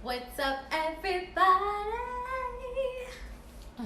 What's up, everybody? So,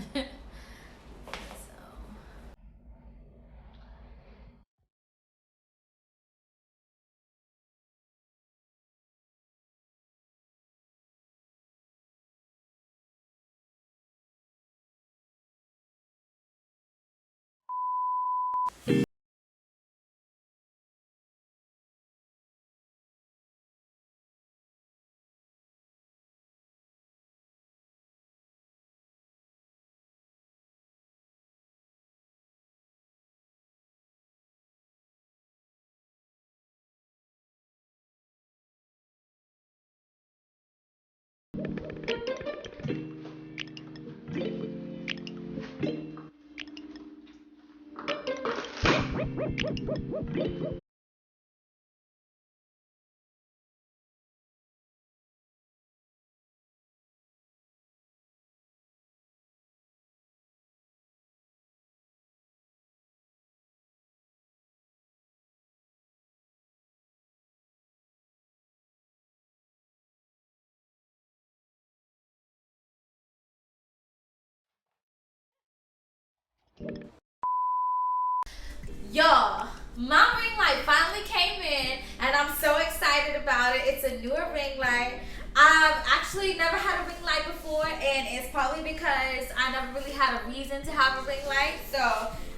y'all, my ring light finally came in, and I'm so excited about it. It's a newer ring light. I've actually never had a ring light before, and it's probably because I never really had a reason to have a ring light. So,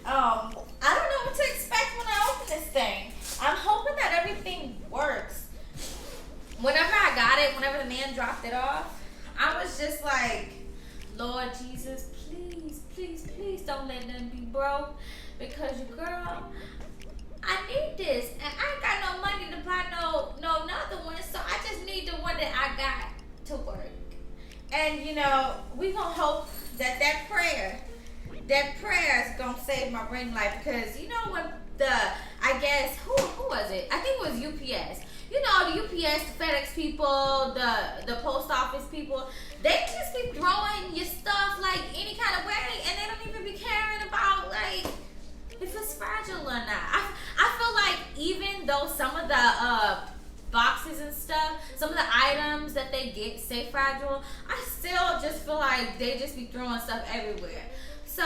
I don't know what to expect when I open this thing. I'm hoping that everything works. Whenever I got it, whenever the man dropped it off, I was just like, Lord Jesus, please, please, please don't let them be broke. Because your girl, I need this. And I ain't got no money to buy no another one. So I just need the one that I got to work. And you know, we gonna hope that that prayer is gonna save my ring light. Because you know when I guess who was it? I think it was UPS. You know, the UPS, the FedEx people, the post office people, they just be throwing your stuff like any kind of way, and they don't even be caring about like if it's fragile or not. I feel like even though some of the boxes and stuff, some of the items that they get say fragile, I still just feel like they just be throwing stuff everywhere. So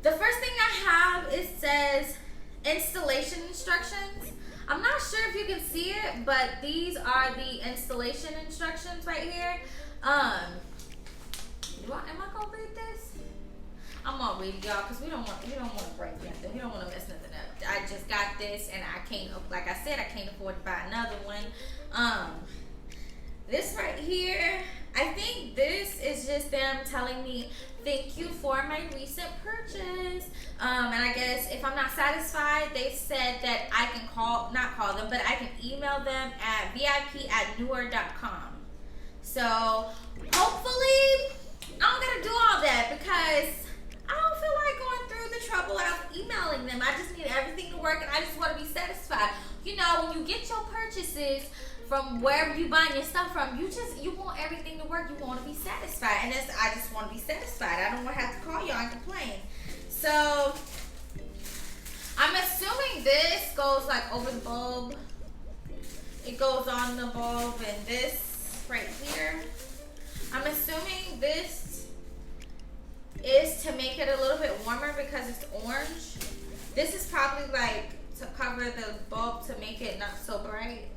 the first thing I have, it says installation instructions. I'm not sure if you can see it, but these are the installation instructions right here. Am I gonna read this? I'm gonna read it, y'all, because we don't want to break nothing. We don't want to mess nothing up. I just got this, and I can't, like I said, I can't afford to buy another one. This right here, I think this is just them telling me thank you for my recent purchase. And I guess if I'm not satisfied, they said that I can not call them, but I can email them at vip@neewer.com. So hopefully I don't gotta do all that because I don't feel like going through the trouble of emailing them. I just need everything to work, and I just want to be satisfied. You know, when you get your purchases from wherever you buying your stuff from, you want everything to work. You want to be satisfied, and I just want to be satisfied. I don't want to have to call y'all and complain. So I'm assuming this goes like over the bulb. It goes on the bulb, and this right here, I'm assuming this is to make it a little bit warmer because it's orange. This is probably like to cover the bulb to make it not so bright.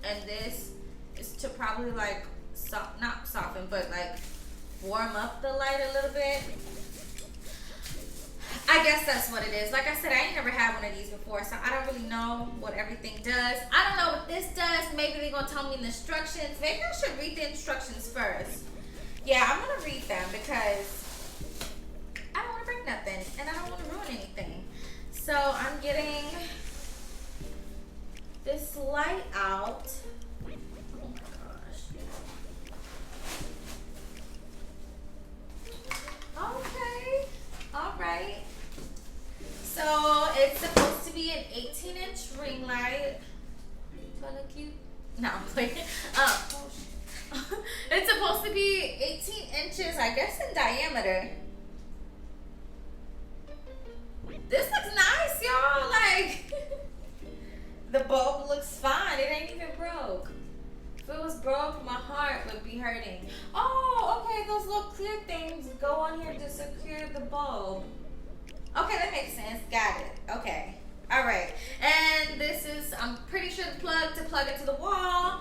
And this is to probably like, not soften, but like warm up the light a little bit. I guess that's what it is. Like I said, I ain't never had one of these before, so I don't really know what everything does. I don't know what this does. Maybe they're going to tell me in the instructions. Maybe I should read the instructions first. Yeah, I'm going to read them because I don't want to break nothing, and I don't want to ruin anything. So I'm getting this light out. Oh my gosh. Okay. All right. So it's supposed to be an 18-inch ring light. Do I look cute? No, I'm playing. It's supposed to be 18 inches, I guess, in diameter. This looks nice, y'all. Like, the bulb looks fine. It ain't even broke. If it was broke, my heart would be hurting. Oh, okay, those little clear things go on here to secure the bulb. Okay, that makes sense. Got it. Okay. All right. And this is, I'm pretty sure the plug to plug into the wall.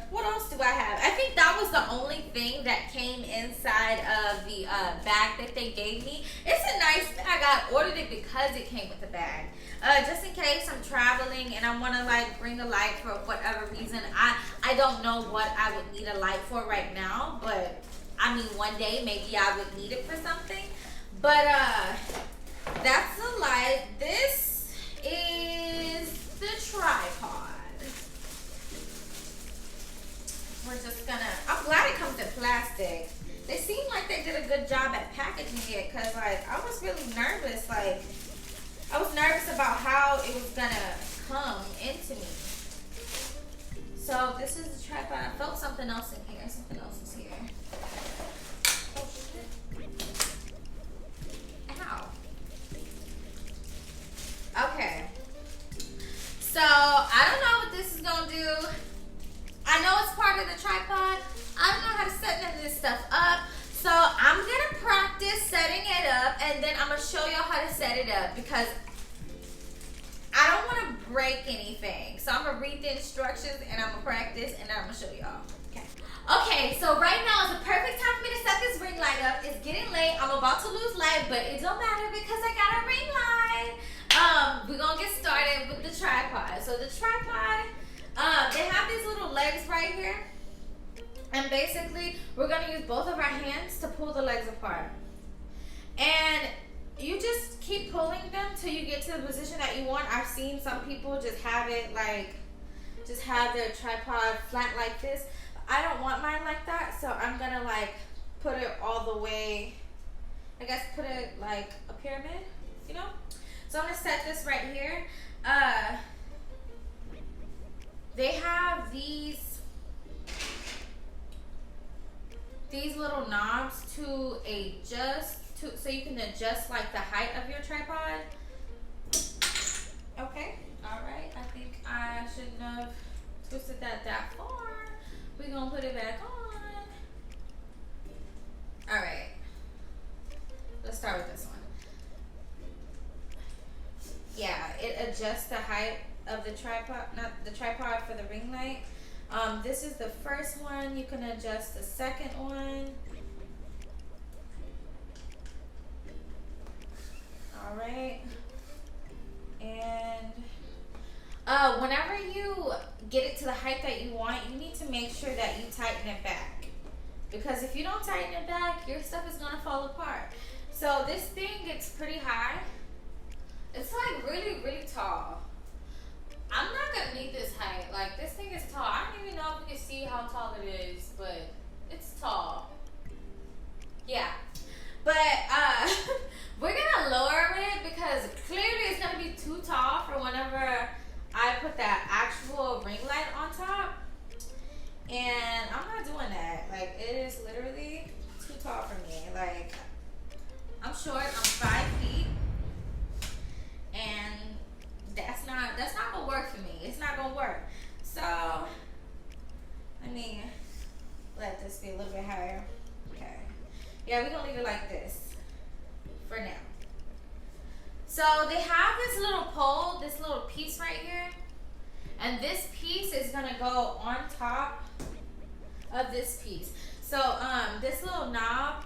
What else do I have? I think that was the only thing that came inside of the bag that they gave me. It's a nice bag. I ordered it because it came with the bag. Just in case I'm traveling and I want to like bring a light for whatever reason. I don't know what I would need a light for right now, but I mean one day maybe I would need it for something. But that's the light. This is the tripod. We're just gonna, I'm glad it comes in plastic. They seem like they did a good job at packaging it, because like I was really nervous. Like I was nervous about how it was gonna come into me. So this is the tripod. I felt something else in here. Something else is here. Oh shit. Ow. Okay. So I don't know what this is gonna do. I know it's part of the tripod. I don't know how to set none of this stuff up. So I'm gonna practice setting it up, and then I'm gonna show y'all how to set it up, because I don't wanna break anything. So I'm gonna read the instructions and I'm gonna practice, and then I'm gonna show y'all. Okay. Okay, so right now is the perfect time for me to set this ring light up. It's getting late. I'm about to lose light, but it don't matter because I got a ring light. We're gonna get started with the tripod. So the tripod, they have these little legs right here, and basically we're going to use both of our hands to pull the legs apart, and you just keep pulling them till you get to the position that you want. I've seen some people just have it like, just have their tripod flat like this. I don't want mine like that, so I'm going to like put it all the way, I guess put it like a pyramid, you know? So I'm going to set this right here. They have these little knobs to adjust to, so you can adjust like the height of your tripod. Okay, all right. I think I shouldn't have twisted that far. We're gonna put it back on. All right. Let's start with this one. Yeah, it adjusts the height of the tripod, not the tripod for the ring light. This is the first one. You can adjust the second one. All right. And whenever you get it to the height that you want, you need to make sure that you tighten it back, because if you don't tighten it back, your stuff is gonna fall apart. So this thing gets pretty high. It's like really, really tall. I'm not gonna need this height. Like, this thing is tall. I don't even know if you can see how tall it is, but it's tall. Yeah. But we're gonna lower it, because clearly it's gonna be too tall for whenever I put that actual ring light on top. And I'm not doing that. Like, it is literally too tall for me. Like, I'm short, I'm 5 feet. And that's not gonna work for me. It's not gonna work. So let me let this be a little bit higher. Okay. Yeah, we're gonna leave it like this for now. So they have this little pole, this little piece right here, and this piece is gonna go on top of this piece. So this little knob,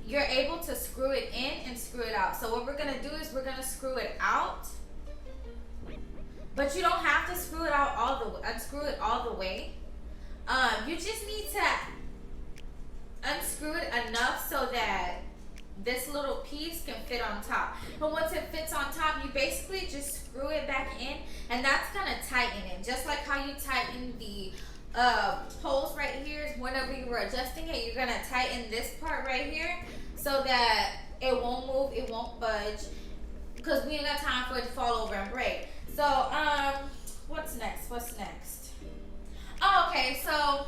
you're able to screw it in and screw it out. So what we're gonna do is we're gonna screw it out, but you don't have to screw it out unscrew it all the way. You just need to unscrew it enough so that this little piece can fit on top. But once it fits on top, you basically just screw it back in, and that's gonna tighten it. Just like how you tighten the poles right here, whenever you were adjusting it, you're gonna tighten this part right here so that it won't move, it won't budge, because we ain't got time for it to fall over and break. So what's next? Oh, okay, so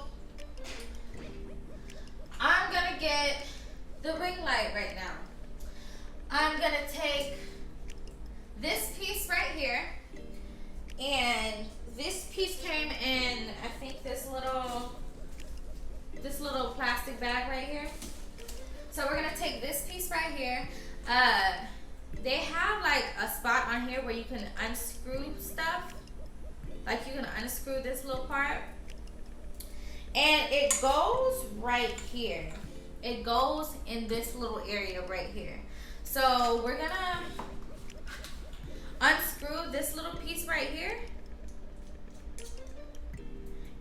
I'm gonna get the ring light right now. I'm gonna take this piece right here, and this piece came in, I think this little plastic bag right here. So we're gonna take this piece right here. They have like a spot on here where you can unscrew stuff. Like you can unscrew this little part. And it goes right here. It goes in this little area right here. So we're gonna unscrew this little piece right here.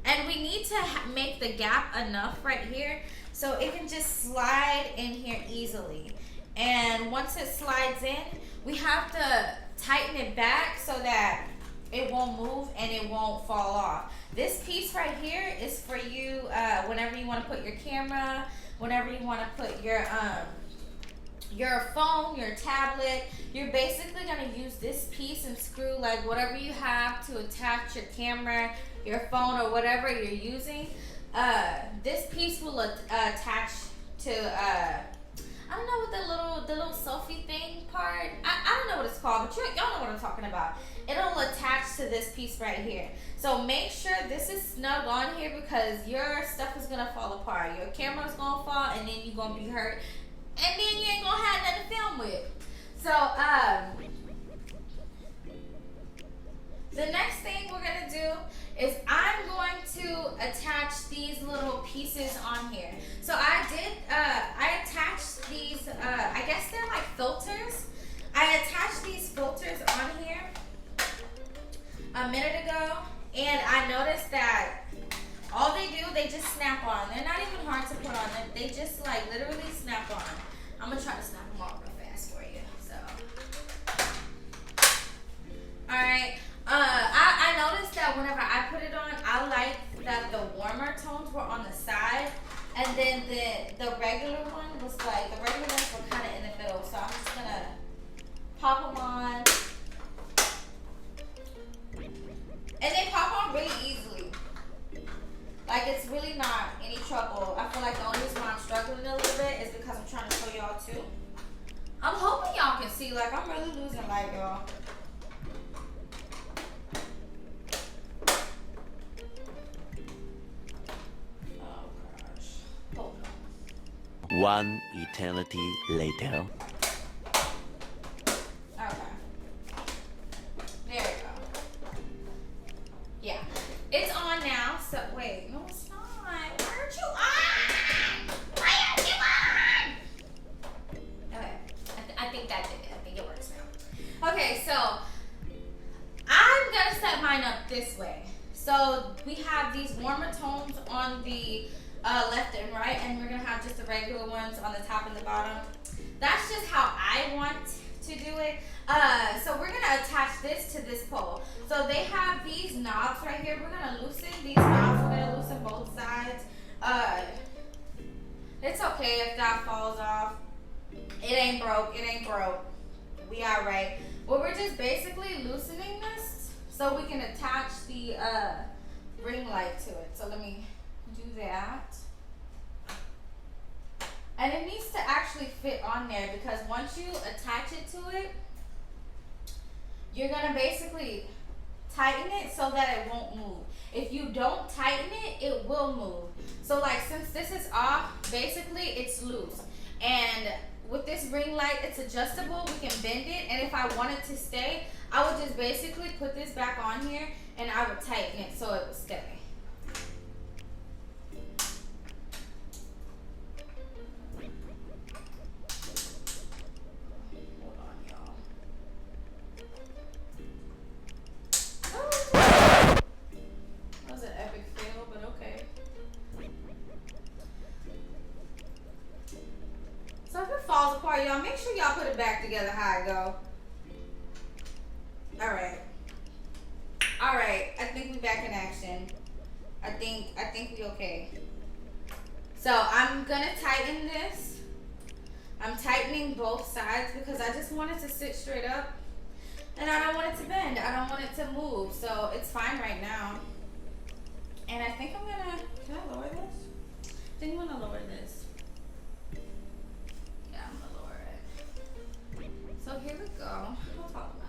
And we need to make the gap enough right here so it can just slide in here easily. And once it slides in, we have to tighten it back so that it won't move and it won't fall off. This piece right here is for you whenever you want to put your camera, whenever you want to put your phone, your tablet. You're basically going to use this piece and screw like whatever you have to attach your camera, your phone, or whatever you're using. This piece will attach to I don't know what the little selfie thing part. I don't know what it's called, but y'all know what I'm talking about. It'll attach to this piece right here. So make sure this is snug on here because your stuff is gonna fall apart. Your camera's gonna fall, and then you're gonna be hurt, and then you ain't gonna have nothing to film with. So the next thing we're gonna do is I'm going to attach these little pieces on here. So I attached these, I guess they're like filters. I attached these filters on here a minute ago, and I noticed that all they do, they just snap on. They're not even hard to put on. They just like literally snap on. I'm gonna try to snap them on real fast for you. So, all right. I noticed that whenever I put it on, I like that the warmer tones were on the side, and then the regular one was like, the regular ones were kind of in the middle. So I'm just gonna pop them on, and they pop on really easily. Like it's really not any trouble. I feel like the only reason why I'm struggling a little bit is because I'm trying to show y'all too. I'm hoping y'all can see. Like I'm really losing light, y'all. One eternity later. Okay. There we go. Yeah. It's on now. So wait, no it's not. Why aren't you on? Why aren't you on? Okay. I think that did it. I think it works now. Okay, so I'm gonna set mine up this way. So we have these warmer tones on the left and right, and we're gonna have just the regular ones on the top and the bottom. That's just how I want to do it. So we're gonna attach this to this pole. So they have these knobs right here. We're gonna loosen these knobs. We're gonna loosen both sides. It's okay if that falls off. It ain't broke. It ain't broke. We all right. Well, we're just basically loosening this so we can attach the ring light to it. So let me do that. And it needs to actually fit on there because once you attach it to it, you're gonna basically tighten it so that it won't move. If you don't tighten it, it will move. So like since this is off, basically it's loose. And with this ring light, it's adjustable. We can bend it. And if I want it to stay, I would just basically put this back on here and I would tighten it so it would stay. Falls apart, y'all. Make sure y'all put it back together how it go. Alright. Alright. I think we back in action. I think we okay. So I'm gonna tighten this. I'm tightening both sides because I just want it to sit straight up. And I don't want it to bend. I don't want it to move. So it's fine right now. And I think I'm gonna, can I lower this? Didn't want to lower this. So here we go. How tall am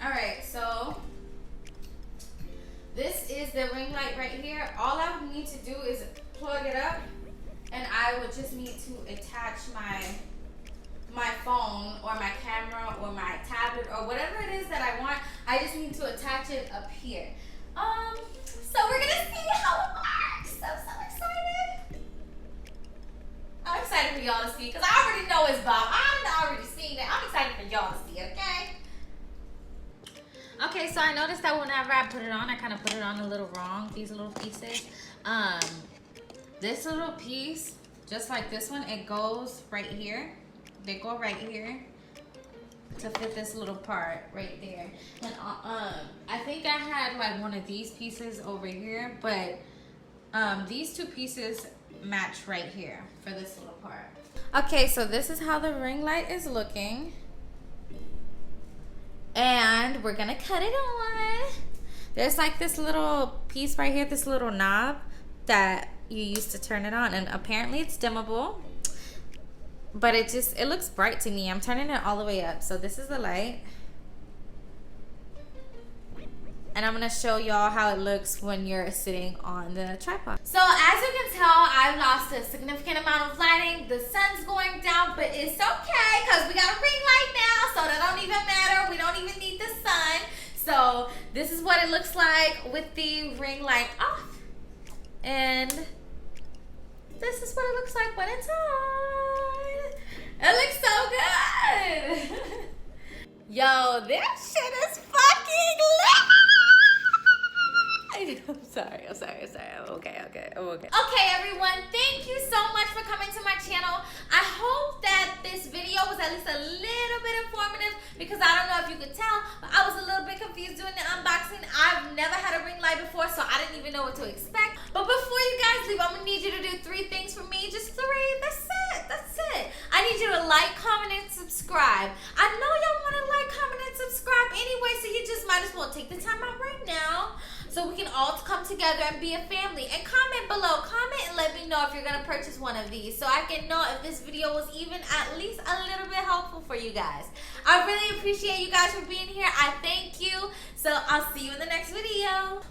I? Alright, so this is the ring light right here. All I would need to do is plug it up, and I would just need to attach my phone or my camera or my tablet or whatever it is that I want. I just need to attach it up here. So we're gonna see how it works. I'm so excited. I'm excited for y'all to see because I already know it's Bob. I've already seen it. I'm excited for y'all to see it, okay? Okay, so I noticed that whenever I put it on, I kind of put it on a little wrong, these little pieces. This little piece, just like this one, it goes right here. They go right here to fit this little part right there. And I think I had like one of these pieces over here, but these two pieces match right here for this little part. Okay, so this is how the ring light is looking. And we're gonna cut it on. There's like this little piece right here, this little knob that you use to turn it on, and apparently it's dimmable, but it looks bright to me. I'm turning it all the way up. So this is the light, and I'm gonna show y'all how it looks when you're sitting on the tripod. So as you can tell, I've lost a significant amount of lighting. The sun's going down, but it's okay because we got a ring light now, so that don't even matter. We don't even need the sun. So this is what it looks like with the ring light off, and this is what it looks like when it's on. It looks so good. Yo, this shit is fucking lit. I'm sorry. I'm okay. Okay, everyone, thank you so much for coming to my channel. I hope that this video was at least a little bit informative, because I don't know if you could tell, but I was a little bit confused doing the unboxing. I've never had a ring light before, so I didn't even know what to expect. But before you guys leave, I'm gonna need you to do 3 things for me. Just 3. That's it. I need you to like, comment, and subscribe. I know y'all want to like, comment, and subscribe anyway, so you just might as well take the time out right now, so we can all come together and be a family. And comment below. Comment and let me know if you're going to purchase one of these, so I can know if this video was even at least a little bit helpful for you guys. I really appreciate you guys for being here. I thank you. So I'll see you in the next video.